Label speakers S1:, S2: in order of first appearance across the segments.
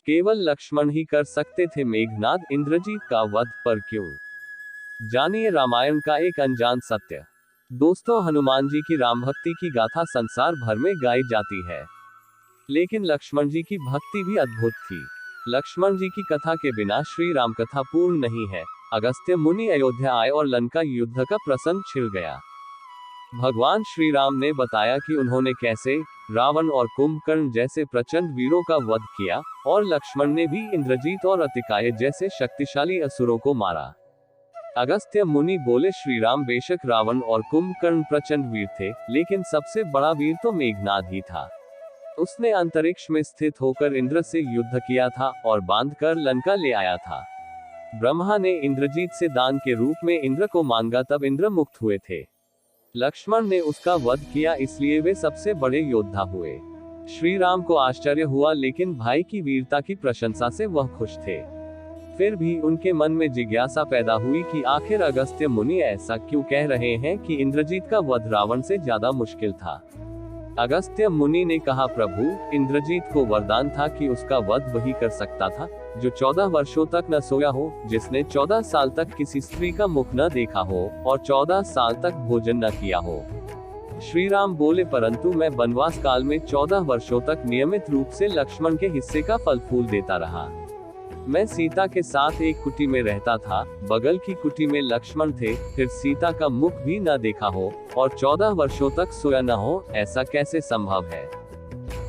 S1: केवल लक्ष्मण ही कर सकते थे मेघनाद इंद्रजीत का वध, पर क्यों? जानिए रामायण का एक अनजान सत्य। दोस्तों, हनुमान जी की राम भक्ति की गाथा संसार भर में गाई जाती है, लेकिन लक्ष्मण जी की भक्ति भी अद्भुत थी। लक्ष्मण जी की कथा के बिना श्री राम कथा पूर्ण नहीं है। अगस्त्य मुनि अयोध्या आए और लंका युद्ध का प्रसंग छिड़ गया। भगवान श्री राम ने बताया कि उन्होंने कैसे रावण और कुंभकर्ण जैसे प्रचंड वीरों का वध किया, और लक्ष्मण ने भी इंद्रजीत और अतिकाय जैसे शक्तिशाली असुरों को मारा। अगस्त्य मुनि बोले, श्री राम बेशक रावण और कुंभकर्ण प्रचंड वीर थे, लेकिन सबसे बड़ा वीर तो मेघनाद ही था। उसने अंतरिक्ष में स्थित होकर इंद्र से युद्ध किया था और बांधकर लंका ले आया था। ब्रह्मा ने इंद्रजीत से दान के रूप में इंद्र को मांगा, तब इंद्र मुक्त हुए थे। लक्ष्मण ने उसका वध किया, इसलिए वे सबसे बड़े योद्धा हुए। श्री राम को आश्चर्य हुआ, लेकिन भाई की वीरता की प्रशंसा से वह खुश थे। फिर भी उनके मन में जिज्ञासा पैदा हुई कि आखिर अगस्त्य मुनि ऐसा क्यों कह रहे हैं कि इंद्रजीत का वध रावण से ज्यादा मुश्किल था। अगस्त्य मुनि ने कहा, प्रभु, इंद्रजीत को वरदान था कि उसका वध वही कर सकता था जो 14 वर्षों तक न सोया हो, जिसने 14 साल तक किसी स्त्री का मुख न देखा हो और 14 साल तक भोजन न किया हो। श्री राम बोले, परंतु मैं वनवास काल में 14 वर्षों तक नियमित रूप से लक्ष्मण के हिस्से का फल फूल देता रहा। मैं सीता के साथ एक कुटी में रहता था, बगल की कुटी में लक्ष्मण थे, फिर सीता का मुख भी न देखा हो और 14 वर्षों तक सोया न हो, ऐसा कैसे संभव है?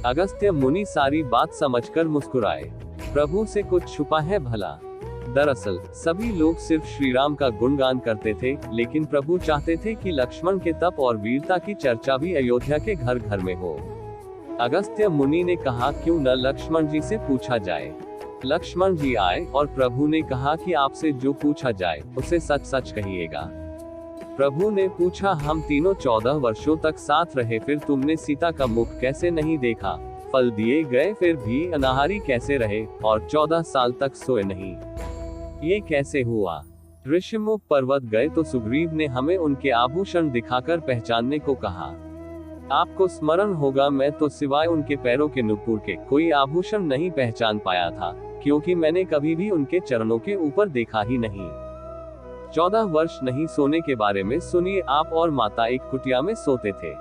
S1: अगस्त्य मुनि सारी बात समझकर मुस्कुराए, प्रभु से कुछ छुपा है भला? दरअसल सभी लोग सिर्फ श्री राम का गुणगान करते थे, लेकिन प्रभु चाहते थे कि लक्ष्मण के तप और वीरता की चर्चा भी अयोध्या के घर घर में हो। अगस्त्य मुनि ने कहा, क्यों न लक्ष्मण जी से पूछा जाए। लक्ष्मण जी आए और प्रभु ने कहा कि आपसे जो पूछा जाए उसे सच सच कहिएगा। प्रभु ने पूछा, हम तीनों 14 वर्षों तक साथ रहे, फिर तुमने सीता का मुख कैसे नहीं देखा? फल दिए गए फिर भी अनाहारी कैसे रहे और 14 साल तक सोए नहीं? ये कैसे हुआ? ऋषिमुख पर्वत गए तो सुग्रीव ने हमें उनके आभूषण दिखाकर पहचानने को कहा। आपको स्मरण होगा, मैं तो सिवाय उनके पैरों के नुपुर के कोई आभूषण नहीं पहचान पाया था, क्योंकि मैंने कभी भी उनके चरणों के ऊपर देखा ही नहीं। 14 वर्ष नहीं सोने के बारे में सुनिए, आप और माता एक कुटिया में सोते थे।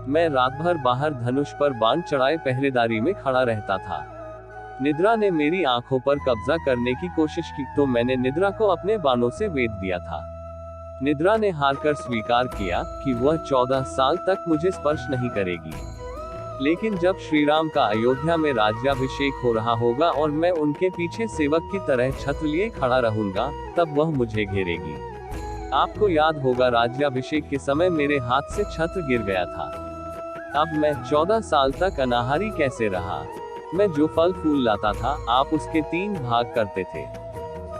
S1: मैं रात भर बाहर धनुष पर बाण चढ़ाए पहरेदारी में खड़ा रहता था। निद्रा ने मेरी आंखों पर कब्जा करने की कोशिश की, तो मैंने निद्रा को अपने बाणों से वेध दिया था। निद्रा ने हारकर स्वीकार किया कि वह 14 साल तक मुझे स्पर्श नहीं करेगी। लेकिन जब श्री राम का अयोध्या में राज्याभिषेक हो रहा होगा और मैं उनके पीछे सेवक की तरह छत्र लिए खड़ा रहूंगा, तब वह मुझे घेरेगी। आपको याद होगा, राज्याभिषेक के समय मेरे हाथ से छत्र गिर गया था। अब मैं 14 साल तक अनाहारी कैसे रहा? मैं जो फल फूल लाता था, आप उसके 3 भाग करते थे।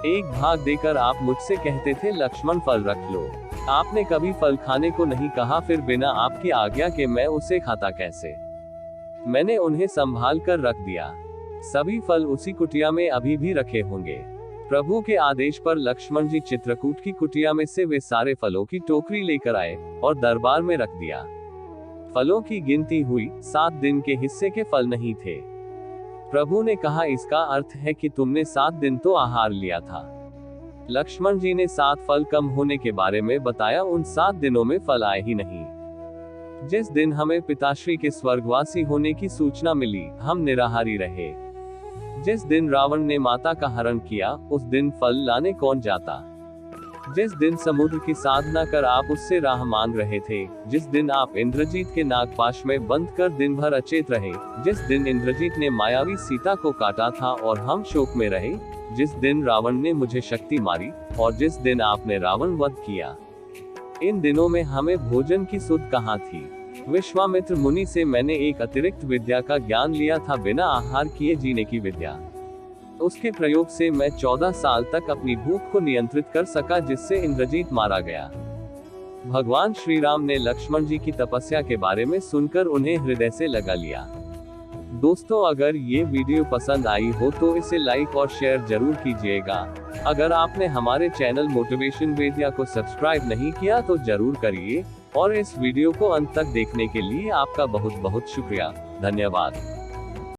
S1: एक भाग देकर आप मुझसे कहते थे, लक्ष्मण फल रख लो। आपने कभी फल खाने को नहीं कहा, फिर बिना आपकी आज्ञा के मैं उसे खाता कैसे? मैंने उन्हें संभाल कर रख दिया। सभी फल उसी कुटिया में अभी भी रखे होंगे। प्रभु के आदेश पर लक्ष्मण जी चित्रकूट की कुटिया में से वे सारे फलों की टोकरी लेकर आए और दरबार में रख दिया। फलों की गिनती हुई, 7 दिन के हिस्से के फल नहीं थे। प्रभु ने कहा, इसका अर्थ है कि तुमने 7 दिन तो आहार लिया था। लक्ष्मण जी ने 7 फल कम होने के बारे में बताया, उन 7 दिनों में फल आए ही नहीं। जिस दिन हमें पिताश्री के स्वर्गवासी होने की सूचना मिली, हम निराहारी रहे। जिस दिन रावण ने माता का हरण किया, उस दिन फल लाने कौन जाता? जिस दिन समुद्र की साधना कर आप उससे राह मांग रहे थे, जिस दिन आप इंद्रजीत के नागपाश में बंद कर दिन भर अचेत रहे, जिस दिन इंद्रजीत ने मायावी सीता को काटा था और हम शोक में रहे, जिस दिन रावण ने मुझे शक्ति मारी और जिस दिन आपने रावण वध किया, इन दिनों में हमें भोजन की सुध कहाँ थी? विश्वामित्र मुनि से मैंने एक अतिरिक्त विद्या का ज्ञान लिया था, बिना आहार किए जीने की विद्या। उसके प्रयोग से मैं 14 साल तक अपनी भूख को नियंत्रित कर सका, जिससे इंद्रजीत मारा गया। भगवान श्री राम ने लक्ष्मण जी की तपस्या के बारे में सुनकर उन्हें हृदय से लगा लिया। दोस्तों, अगर ये वीडियो पसंद आई हो तो इसे लाइक और शेयर जरूर कीजिएगा। अगर आपने हमारे चैनल मोटिवेशन वेदिया को सब्सक्राइब नहीं किया तो जरूर करिए, और इस वीडियो को अंत तक देखने के लिए आपका बहुत बहुत शुक्रिया। धन्यवाद।